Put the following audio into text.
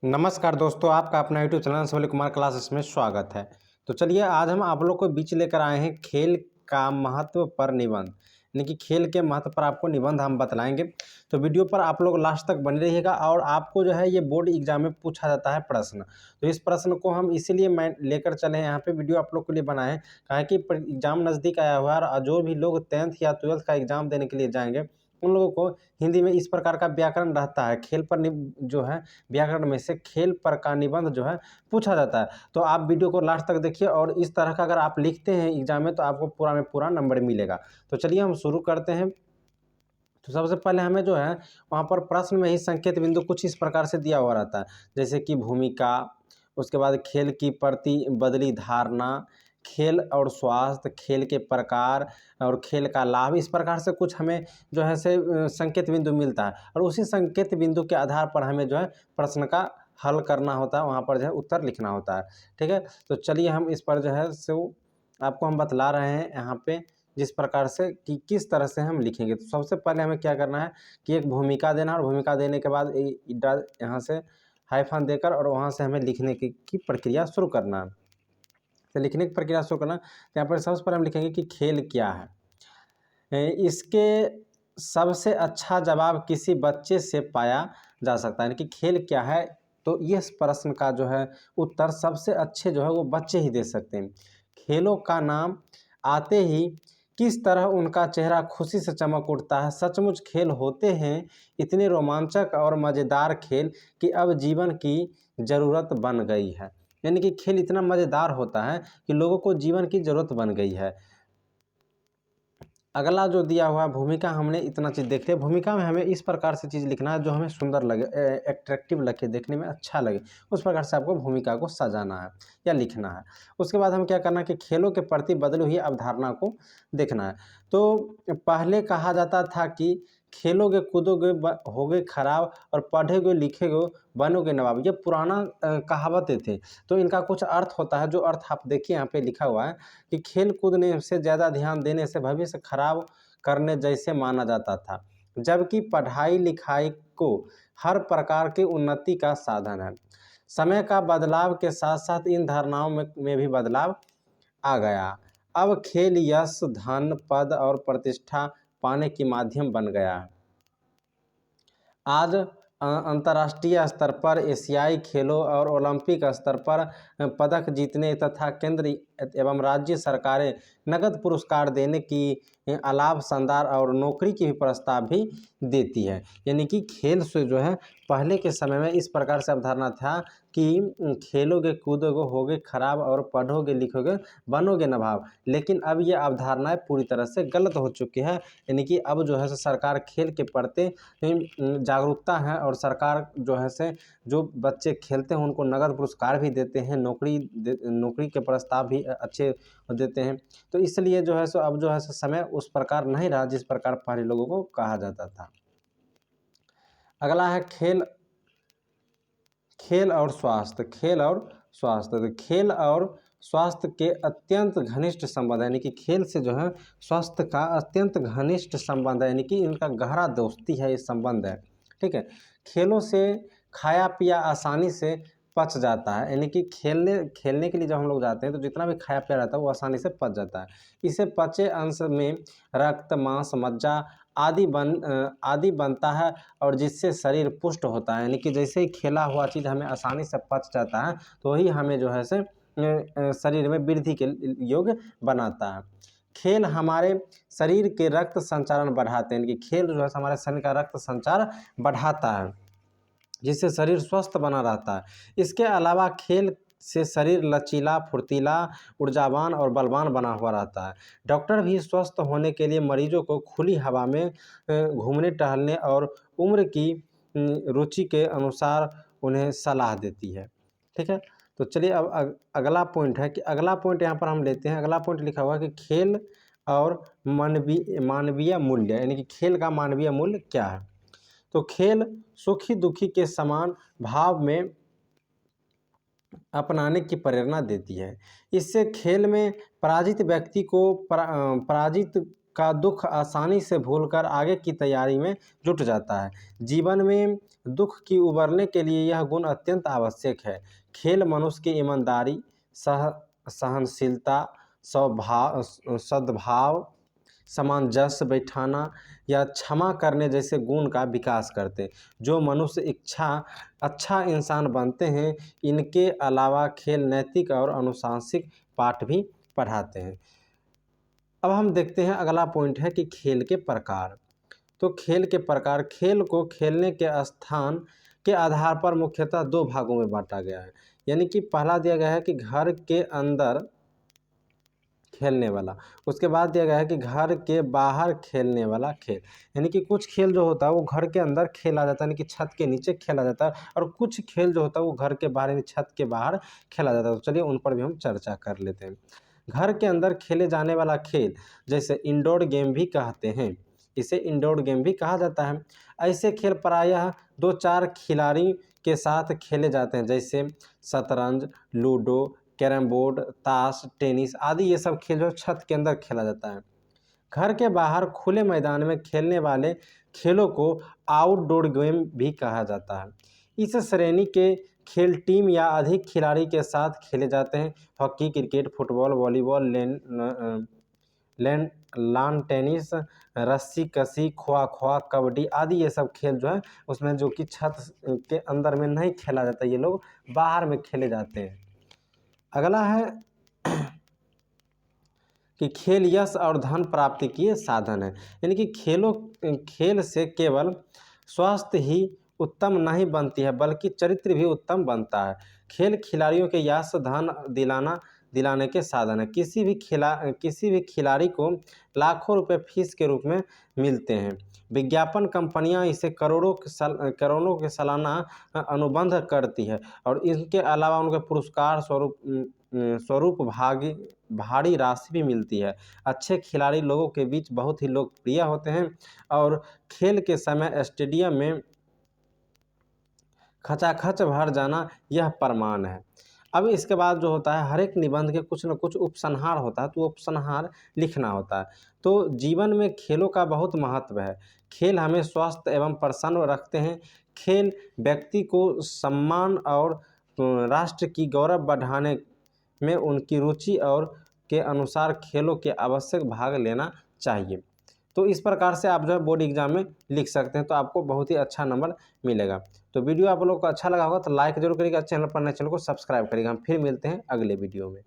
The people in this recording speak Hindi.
नमस्कार दोस्तों, आपका अपना यूट्यूब चैनल शिवली कुमार क्लासेस में स्वागत है। तो चलिए आज हम आप लोग को बीच लेकर आए हैं खेल का महत्व पर निबंध, यानी कि खेल के महत्व पर आपको निबंध हम बतलाएंगे। तो वीडियो पर आप लोग लास्ट तक बने रहिएगा। और आपको जो है ये बोर्ड एग्जाम में पूछा जाता है प्रश्न, तो इस प्रश्न को हम इसीलिए मैं लेकर चले हैं यहाँ पे वीडियो आप लोग के लिए बनाए, कहा कि एग्जाम नज़दीक आया हुआ है और जो भी लोग 10th या 12th का एग्जाम देने के लिए जाएंगे उन लोगों को हिंदी में इस प्रकार का व्याकरण रहता है। खेल पर जो है व्याकरण में से खेल पर का निबंध जो है पूछा जाता है। तो आप वीडियो को लास्ट तक देखिए और इस तरह का अगर आप लिखते हैं एग्जाम में तो आपको पूरा में पूरा नंबर मिलेगा। तो चलिए हम शुरू करते हैं। तो सबसे पहले हमें जो है वहाँ पर प्रश्न में ही संकेत बिंदु कुछ इस प्रकार से दिया हुआ रहता है, जैसे कि भूमिका, उसके बाद खेल की प्रति बदली धारणा, खेल और स्वास्थ्य, खेल के प्रकार और खेल का लाभ। इस प्रकार से कुछ हमें जो है से संकेत बिंदु मिलता है और उसी संकेत बिंदु के आधार पर हमें जो है प्रश्न का हल करना होता है, वहाँ पर जो है उत्तर लिखना होता है। ठीक है, तो चलिए हम इस पर जो है सो आपको हम बतला रहे हैं यहाँ पे जिस प्रकार से कि किस तरह से हम लिखेंगे। तो सबसे पहले हमें क्या करना है कि एक भूमिका देना और भूमिका देने के बाद यहाँ से हाइफन देकर और वहाँ से हमें लिखने की प्रक्रिया शुरू करना है। तो लिखने की प्रक्रिया शुरू करना, तो यहाँ पर सबसे पहले हम लिखेंगे कि खेल क्या है। इसके सबसे अच्छा जवाब किसी बच्चे से पाया जा सकता है, यानी कि खेल क्या है। तो इस प्रश्न का जो है उत्तर सबसे अच्छे जो है वो बच्चे ही दे सकते हैं। खेलों का नाम आते ही किस तरह उनका चेहरा खुशी से चमक उठता है। सचमुच खेल होते हैं इतने रोमांचक और मज़ेदार खेल कि अब जीवन की ज़रूरत बन गई है। यानी कि खेल इतना मज़ेदार होता है कि लोगों को जीवन की ज़रूरत बन गई है। अगला जो दिया हुआ भूमिका, हमने इतना चीज़ देख लिया। भूमिका में हमें इस प्रकार से चीज़ लिखना है जो हमें सुंदर लगे, एट्रैक्टिव लगे, देखने में अच्छा लगे, उस प्रकार से आपको भूमिका को सजाना है या लिखना है। उसके बाद हम क्या करना है कि खेलों के प्रति बदली हुई अवधारणा को देखना है। तो पहले कहा जाता था कि खेलोगे कूदोगे होगे खराब और पढ़ोगे लिखोगे बनोगे नवाब। ये पुराना कहावतें थे। तो इनका कुछ अर्थ होता है, जो अर्थ आप देखिए यहाँ पे लिखा हुआ है कि खेल कूदने से ज़्यादा ध्यान देने से भविष्य खराब करने जैसे माना जाता था, जबकि पढ़ाई लिखाई को हर प्रकार की उन्नति का साधन है। समय का बदलाव के साथ साथ इन धारणाओं में भी बदलाव आ गया। अब खेल यश, धन, पद और प्रतिष्ठा पाने की माध्यम बन गया है। आज अंतर्राष्ट्रीय स्तर पर एशियाई खेलों और ओलंपिक स्तर पर पदक जीतने तथा केंद्र एवं राज्य सरकारें नगद पुरस्कार देने की अलावा शानदार और नौकरी की भी प्रस्ताव भी देती है। यानी कि खेल से जो है पहले के समय में इस प्रकार से अवधारणा था कि खेलोगे कूदोगे होगे खराब और पढ़ोगे लिखोगे बनोगे नवाब, लेकिन अब ये अवधारणाएं पूरी तरह से गलत हो चुकी है। यानी कि अब जो है सरकार खेल के प्रति जागरूकता है और सरकार जो है से जो बच्चे खेलते हैं उनको नगद पुरस्कार भी देते हैं, नौकरी के प्रस्ताव भी अच्छे देते हैं। तो इसलिए जो है सो अब जो है सो समय उस प्रकार नहीं रहा जिस प्रकार पहले लोगों को कहा जाता था। अगला है खेल खेल और स्वास्थ्य। खेल और स्वास्थ्य, तो खेल और स्वास्थ्य के अत्यंत घनिष्ठ संबंध है, यानी कि खेल से जो है स्वास्थ्य का अत्यंत घनिष्ठ संबंध है, यानी कि इनका गहरा दोस्ती है, ये संबंध है। ठीक है, खेलों से खाया पिया आसानी से पच जाता है, यानी कि खेलने के लिए जब हम लोग जाते हैं तो जितना भी खाया पिया रहता है वो आसानी से पच जाता है। इसे पचे अंश में रक्त, मांस, मज्जा आदि बनता है और जिससे शरीर पुष्ट होता है। यानी कि जैसे ही खेला हुआ चीज़ हमें आसानी से पच जाता है तो वही हमें जो है से शरीर में वृद्धि के योग्य बनाता है। खेल हमारे शरीर के रक्त संचारण बढ़ाते हैं, यानी कि खेल जो है हमारे शरीर का रक्त संचार बढ़ाता है जिससे शरीर स्वस्थ बना रहता है। इसके अलावा खेल से शरीर लचीला, फुर्तीला, ऊर्जावान और बलवान बना हुआ रहता है। डॉक्टर भी स्वस्थ होने के लिए मरीजों को खुली हवा में घूमने टहलने और उम्र की रुचि के अनुसार उन्हें सलाह देती है। ठीक है, तो चलिए अब अगला पॉइंट है कि अगला पॉइंट यहाँ पर हम लेते हैं। अगला पॉइंट लिखा हुआ है कि खेल और मानवीय मूल्य, यानी कि खेल का मानवीय मूल्य क्या है। तो खेल सुखी दुखी के समान भाव में अपनाने की प्रेरणा देती है। इससे खेल में पराजित व्यक्ति को पराजित का दुख आसानी से भूलकर आगे की तैयारी में जुट जाता है। जीवन में दुख की उबरने के लिए यह गुण अत्यंत आवश्यक है। खेल मनुष्य की ईमानदारी, सहनशीलता, सद्भाव, सामंजस्य बैठाना या क्षमा करने जैसे गुण का विकास करते हैं। जो मनुष्य अच्छा इंसान बनते हैं। इनके अलावा खेल नैतिक और अनुशासनिक पाठ भी पढ़ाते हैं। अब हम देखते हैं अगला पॉइंट है कि खेल के प्रकार। तो खेल के प्रकार, खेल को खेलने के स्थान के आधार पर मुख्यतः दो भागों में बांटा गया है। यानी कि पहला दिया गया है कि घर के अंदर खेलने वाला, उसके बाद दिया गया है कि घर के बाहर खेलने वाला खेल। यानी कि कुछ खेल जो होता है वो घर के अंदर खेला जाता है, यानी कि छत के नीचे खेला जाता है, और कुछ खेल जो होता है वो घर के बाहर यानी छत के बाहर खेला जाता है। तो चलिए उन पर भी हम चर्चा कर लेते हैं। घर के अंदर खेले जाने वाला खेल जैसे इंडोर गेम भी कहते हैं, इसे इंडोर गेम भी कहा जाता है। ऐसे खेल प्रायः 2-4 खिलाड़ी के साथ खेले जाते हैं, जैसे शतरंज, लूडो, कैरम बोर्ड, ताश, टेनिस आदि। ये सब खेल जो छत के अंदर खेला जाता है। घर के बाहर खुले मैदान में खेलने वाले खेलों को आउटडोर गेम भी कहा जाता है। इस श्रेणी के खेल टीम या अधिक खिलाड़ी के साथ खेले जाते हैं। Hockey, cricket, football, volleyball, lawn tennis, रस्सी कसी, खोआ खोआ, कबड्डी आदि ये सब खेल जो है उसमें जो कि छत के अंदर में नहीं खेला जाता, ये लोग बाहर में खेले जाते हैं। अगला है कि खेल यश और धन प्राप्ति के साधन है। यानी कि खेल से केवल स्वास्थ्य ही उत्तम नहीं बनती है बल्कि चरित्र भी उत्तम बनता है। खेल खिलाड़ियों के यश धन दिलाने के साधन है। किसी भी खिलाड़ी को लाखों रुपए फीस के रूप में मिलते हैं। विज्ञापन कंपनियां इसे करोड़ों के सालाना अनुबंध करती है, और इसके अलावा उनके पुरस्कार स्वरूप भारी राशि भी मिलती है। अच्छे खिलाड़ी लोगों के बीच बहुत ही लोकप्रिय होते हैं, और खेल के समय स्टेडियम में खचाखच भर जाना यह प्रमाण है। अब इसके बाद जो होता है हर एक निबंध के कुछ न कुछ उपसंहार होता है, तो उपसंहार लिखना होता है। तो जीवन में खेलों का बहुत महत्व है। खेल हमें स्वस्थ एवं प्रसन्न रखते हैं। खेल व्यक्ति को सम्मान और राष्ट्र की गौरव बढ़ाने में उनकी रुचि और के अनुसार खेलों के आवश्यक भाग लेना चाहिए। तो इस प्रकार से आप जो है बोर्ड एग्जाम में लिख सकते हैं, तो आपको बहुत ही अच्छा नंबर मिलेगा। तो वीडियो आप लोगों को अच्छा लगा होगा तो लाइक जरूर करिएगा, चैनल पर नए चैनल को सब्सक्राइब करिएगा। हम फिर मिलते हैं अगले वीडियो में।